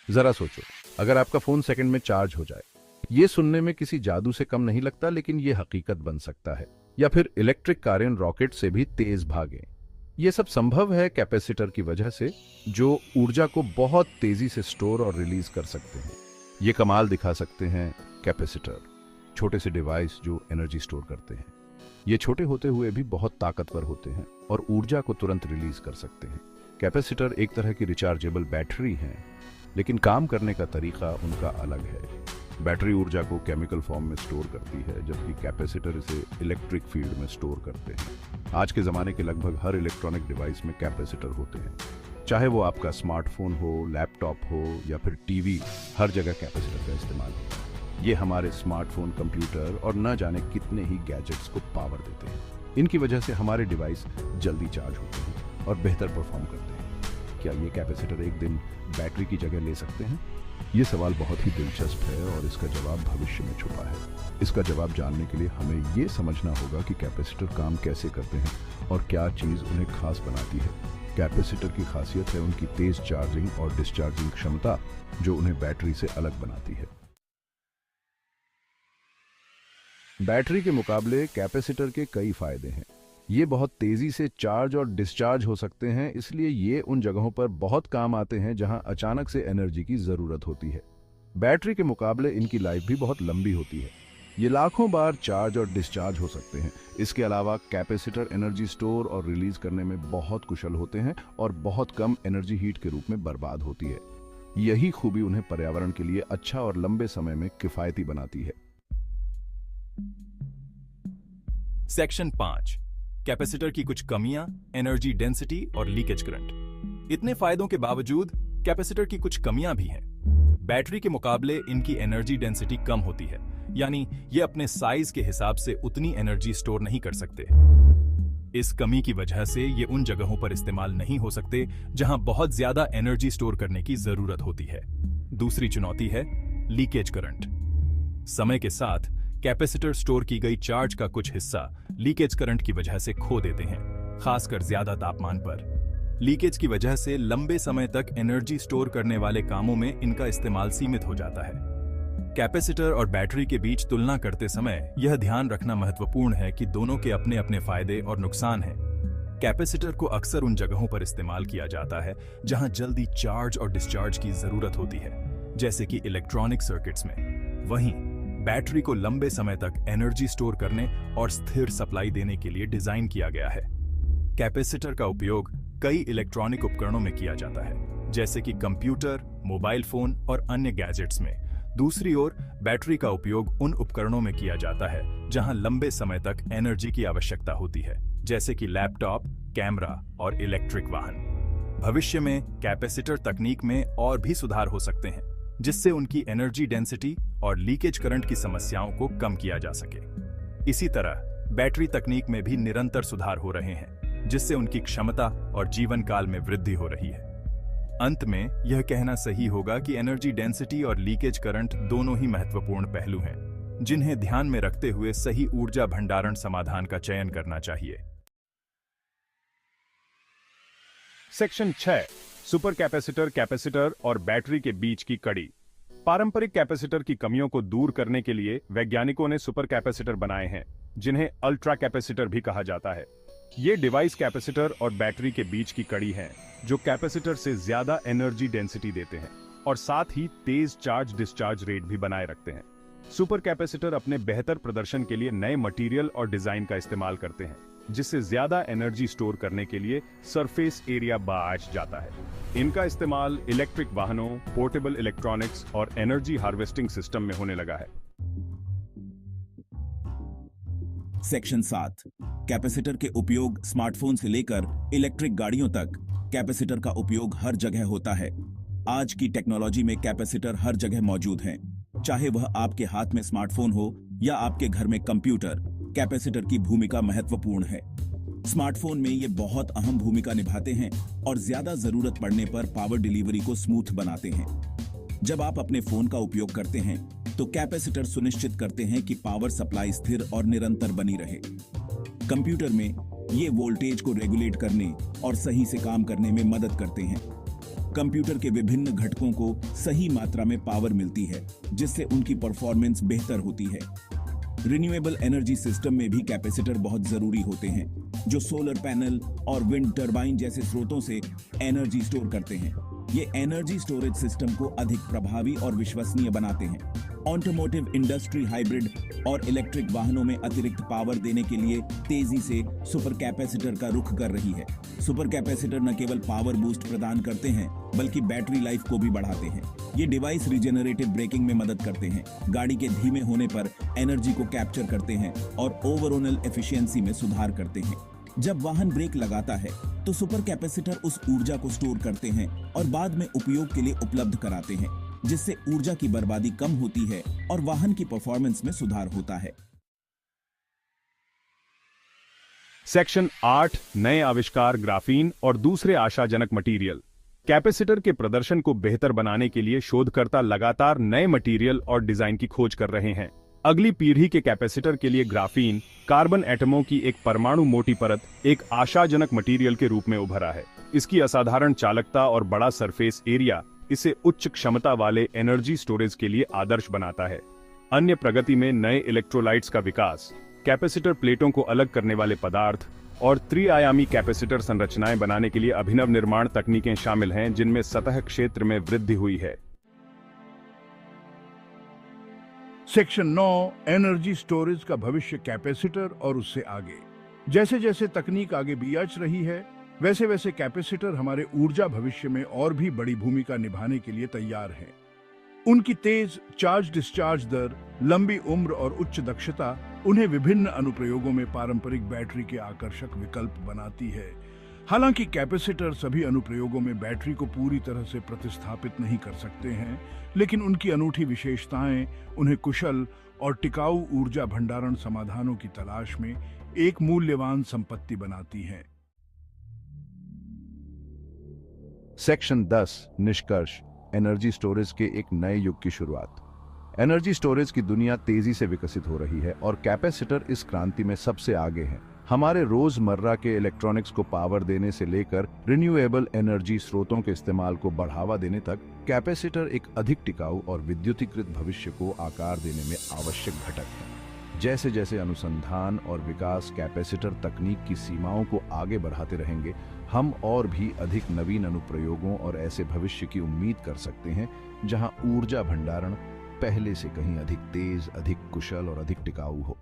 जरा सोचो, अगर आपका फोन सेकंड में चार्ज हो जाए, ये सुनने में किसी जादू से कम नहीं लगता, लेकिन ये हकीकत बन सकता है। या फिर इलेक्ट्रिक कारें रॉकेट से भी तेज भागें। ये सब संभव है कैपेसिटर की वजह से, जो ऊर्जा को बहुत तेजी से स्टोर और रिलीज कर सकते हैं। ये कमाल दिखा सकते हैं कैपेसिटर, छोटे से डिवाइस जो एनर्जी स्टोर करते हैं। ये छोटे होते हुए भी बहुत ताकतवर होते हैं और ऊर्जा को तुरंत रिलीज कर सकते हैं। कैपेसिटर एक तरह की रिचार्जेबल बैटरी हैं, लेकिन काम करने का तरीका उनका अलग है। बैटरी ऊर्जा को केमिकल फॉर्म में स्टोर करती है, जबकि कैपेसिटर इसे इलेक्ट्रिक फील्ड में स्टोर करते हैं। आज के ज़माने के लगभग हर इलेक्ट्रॉनिक डिवाइस में कैपेसिटर होते हैं। चाहे वो आपका स्मार्टफोन हो, लैपटॉप हो या फिर टीवी, हर जगह कैपेसिटर का इस्तेमाल होता है। ये हमारे स्मार्टफोन, कंप्यूटर और न जाने कितने ही गैजेट्स को पावर देते हैं। इनकी वजह से हमारे डिवाइस जल्दी चार्ज होते हैं और बेहतर परफॉर्म करते हैं। क्या ये कैपेसिटर एक दिन बैटरी की जगह ले सकते हैं? ये सवाल बहुत ही दिलचस्प है और इसका जवाब भविष्य में छुपा है। इसका जवाब जानने के लिए हमें ये समझना होगा कि कैपेसिटर काम कैसे करते हैं और क्या चीज़ उन्हें खास बनाती है। कैपेसिटर की खासियत है उनकी तेज चार्जिंग और डिस्चार्जिंग क्षमता, जो उन्हें बैटरी से अलग बनाती है। बैटरी के मुकाबले कैपेसिटर के कई फायदे हैं। ये बहुत तेजी से चार्ज और डिस्चार्ज हो सकते हैं, इसलिए ये उन जगहों पर बहुत काम आते हैं जहां अचानक से एनर्जी की जरूरत होती है। बैटरी के मुकाबले इनकी लाइफ भी बहुत लंबी होती है। ये लाखों बार चार्ज और डिस्चार्ज हो सकते हैं। इसके अलावा कैपेसिटर एनर्जी स्टोर और रिलीज करने में बहुत कुशल होते हैं और बहुत कम एनर्जी हीट के रूप में बर्बाद होती है। यही खूबी उन्हें पर्यावरण के लिए अच्छा और लंबे समय में किफायती बनाती है। सेक्शन 5, कैपेसिटर की कुछ कमियां, एनर्जी डेंसिटी और लीकेज करंट। इतने फायदों के बावजूद कैपेसिटर की कुछ कमियां भी हैं। बैटरी के मुकाबले इनकी एनर्जी डेंसिटी कम होती है, यानी ये अपने साइज के हिसाब से उतनी एनर्जी स्टोर नहीं कर सकते। इस कमी की वजह से ये उन जगहों पर इस्तेमाल नहीं हो सकते जहां बहुत ज्यादा एनर्जी स्टोर करने की जरूरत होती है। दूसरी चुनौती है लीकेज करंट। समय के साथ कैपेसिटर स्टोर की गई चार्ज का कुछ हिस्सा लीकेज करंट की वजह से खो देते हैं, खासकर ज्यादा तापमान पर। लीकेज की वजह से लंबे समय तक एनर्जी स्टोर करने वाले कामों में इनका इस्तेमाल सीमित हो जाता है। कैपेसिटर और बैटरी के बीच तुलना करते समय यह ध्यान रखना महत्वपूर्ण है कि दोनों के अपने अपने फायदे और नुकसान हैं। कैपेसिटर को अक्सर उन जगहों पर इस्तेमाल किया जाता है जहां जल्दी चार्ज और डिस्चार्ज की जरूरत होती है, जैसे कि इलेक्ट्रॉनिक सर्किट्स में। वहीं बैटरी को लंबे समय तक एनर्जी स्टोर करने और स्थिर सप्लाई देने के लिए डिजाइन किया गया है। कैपेसिटर का उपयोग कई इलेक्ट्रॉनिक उपकरणों में किया जाता है, जैसे कि कंप्यूटर, मोबाइल फोन और अन्य गैजेट्स में। दूसरी ओर बैटरी का उपयोग उन उपकरणों में किया जाता है जहां लंबे समय तक एनर्जी की आवश्यकता होती है, जैसे कि लैपटॉप, कैमरा और इलेक्ट्रिक वाहन। भविष्य में कैपेसिटर तकनीक में और भी सुधार हो सकते हैं, जिससे उनकी एनर्जी डेंसिटी और लीकेज करंट की समस्याओं को कम किया जा सके। इसी तरह बैटरी तकनीक में भी निरंतर सुधार हो रहे हैं, जिससे उनकी क्षमता और जीवन काल में वृद्धि हो रही है। अंत में यह कहना सही होगा कि एनर्जी डेंसिटी और लीकेज करंट दोनों ही महत्वपूर्ण पहलू हैं, जिन्हें ध्यान में रखते हुए सही ऊर्जा भंडारण समाधान का चयन करना चाहिए। सेक्शन 6, सुपर कैपेसिटर, कैपेसिटर और बैटरी के बीच की कड़ी। पारंपरिक कैपेसिटर की कमियों को दूर करने के लिए वैज्ञानिकों ने सुपर कैपेसिटर बनाए हैं, जिन्हें अल्ट्रा कैपेसिटर भी कहा जाता है। ये डिवाइस कैपेसिटर और बैटरी के बीच की कड़ी हैं, जो कैपेसिटर से ज्यादा एनर्जी डेंसिटी देते हैं और साथ ही तेज चार्ज डिस्चार्ज रेट भी बनाए रखते हैं। सुपर कैपेसिटर अपने बेहतर प्रदर्शन के लिए नए मटेरियल और डिजाइन का इस्तेमाल करते हैं, जिससे ज्यादा एनर्जी स्टोर करने के लिए सरफेस एरिया बढ़ जाता है। इनका इस्तेमाल इलेक्ट्रिक वाहनों, पोर्टेबल इलेक्ट्रॉनिक्स और एनर्जी हार्वेस्टिंग सिस्टम में होने लगा है। सेक्शन 7, कैपेसिटर के उपयोग स्मार्टफोन से लेकर इलेक्ट्रिक गाड़ियों तक कैपेसिटर का उपयोग हर जगह होता है। आज की टेक्नोलॉजी में कैपेसिटर हर जगह मौजूद हैं, चाहे वह आपके हाथ में स्मार्टफोन हो या आपके घर में कंप्यूटर। कैपेसिटर की भूमिका महत्वपूर्ण है। स्मार्टफोन में ये बहुत अहम भूमिका निभाते हैं और ज्यादा जरूरत पड़ने पर पावर डिलीवरी को स्मूथ बनाते हैं। जब आप अपने फोन का उपयोग करते हैं तो कैपेसिटर सुनिश्चित करते हैं कि पावर सप्लाई स्थिर और निरंतर बनी रहे। कंप्यूटर में ये वोल्टेज को रेगुलेट करने और सही से काम करने में मदद करते हैं। कंप्यूटर के विभिन्न घटकों को सही मात्रा में पावर मिलती है, जिससे उनकी परफॉर्मेंस बेहतर होती है। रिन्यूएबल एनर्जी सिस्टम में भी कैपेसिटर बहुत जरूरी होते हैं, जो सोलर पैनल और विंड टरबाइन जैसे स्रोतों से एनर्जी स्टोर करते हैं। ये एनर्जी स्टोरेज सिस्टम को अधिक प्रभावी और विश्वसनीय बनाते हैं। ऑटोमोटिव इंडस्ट्री हाइब्रिड और इलेक्ट्रिक वाहनों में अतिरिक्त पावर देने के लिए तेजी से सुपर कैपेसिटर का रुख कर रही है। सुपर कैपेसिटर न केवल पावर बूस्ट प्रदान करते हैं, बल्कि बैटरी लाइफ को भी बढ़ाते हैं। ये डिवाइस रिजेनरेटिव ब्रेकिंग में मदद करते हैं, गाड़ी के धीमे होने पर एनर्जी को कैप्चर करते हैं और ओवरऑल एफिशिएंसी में सुधार करते हैं। जब वाहन ब्रेक लगाता है तो सुपर कैपेसिटर उस ऊर्जा को स्टोर करते हैं और बाद में उपयोग के लिए उपलब्ध कराते हैं, जिससे ऊर्जा की बर्बादी कम होती है और वाहन की परफॉर्मेंस में सुधार होता है। सेक्शन 8 नए आविष्कार, ग्राफीन और दूसरे आशाजनक मटेरियल। कैपेसिटर के प्रदर्शन को बेहतर बनाने के लिए शोधकर्ता लगातार नए मटेरियल और डिजाइन की खोज कर रहे हैं। अगली पीढ़ी के कैपेसिटर के लिए ग्राफीन, कार्बन एटमों की एक परमाणु मोटी परत, एक आशाजनक मटेरियल के रूप में उभरा है। इसकी असाधारण चालकता और बड़ा सरफेस एरिया इसे उच्च क्षमता वाले एनर्जी स्टोरेज के लिए आदर्श बनाता है। अन्य प्रगति में नए इलेक्ट्रोलाइट्स का विकास, कैपेसिटर प्लेटों को अलग करने वाले पदार्थ और त्रिआयामी कैपेसिटर संरचनाएं बनाने के लिए अभिनव निर्माण तकनीकें शामिल हैं, जिनमें सतह क्षेत्र में वृद्धि हुई है। सेक्शन 9 एनर्जी स्टोरेज का भविष्य, कैपेसिटर और उससे आगे। जैसे जैसे तकनीक आगे बढ़ रही है, वैसे वैसे कैपेसिटर हमारे ऊर्जा भविष्य में और भी बड़ी भूमिका निभाने के लिए तैयार हैं। उनकी तेज चार्ज डिस्चार्ज दर, लंबी उम्र और उच्च दक्षता उन्हें विभिन्न अनुप्रयोगों में पारंपरिक बैटरी के आकर्षक विकल्प बनाती है। हालांकि कैपेसिटर सभी अनुप्रयोगों में बैटरी को पूरी तरह से प्रतिस्थापित नहीं कर सकते हैं, लेकिन उनकी अनूठी विशेषताएं उन्हें कुशल और टिकाऊ ऊर्जा भंडारण समाधानों की तलाश में एक मूल्यवान संपत्ति बनाती हैं। सेक्शन 10 निष्कर्ष, एनर्जी स्टोरेज के एक नए युग की शुरुआत। एनर्जी स्टोरेज की दुनिया तेजी से विकसित हो रही है और कैपेसिटर इस क्रांति में सबसे आगे हैं। हमारे रोजमर्रा के इलेक्ट्रॉनिक्स को पावर देने से लेकर रिन्यूएबल एनर्जी स्रोतों के इस्तेमाल को बढ़ावा देने तक, कैपेसिटर एक अधिक टिकाऊ और विद्युतीकृत भविष्य को आकार देने में आवश्यक घटक है। जैसे जैसे अनुसंधान और विकास कैपेसिटर तकनीक की सीमाओं को आगे बढ़ाते रहेंगे, हम और भी अधिक नवीन अनुप्रयोगों और ऐसे भविष्य की उम्मीद कर सकते हैं जहां ऊर्जा भंडारण पहले से कहीं अधिक तेज, अधिक कुशल और अधिक टिकाऊ हो।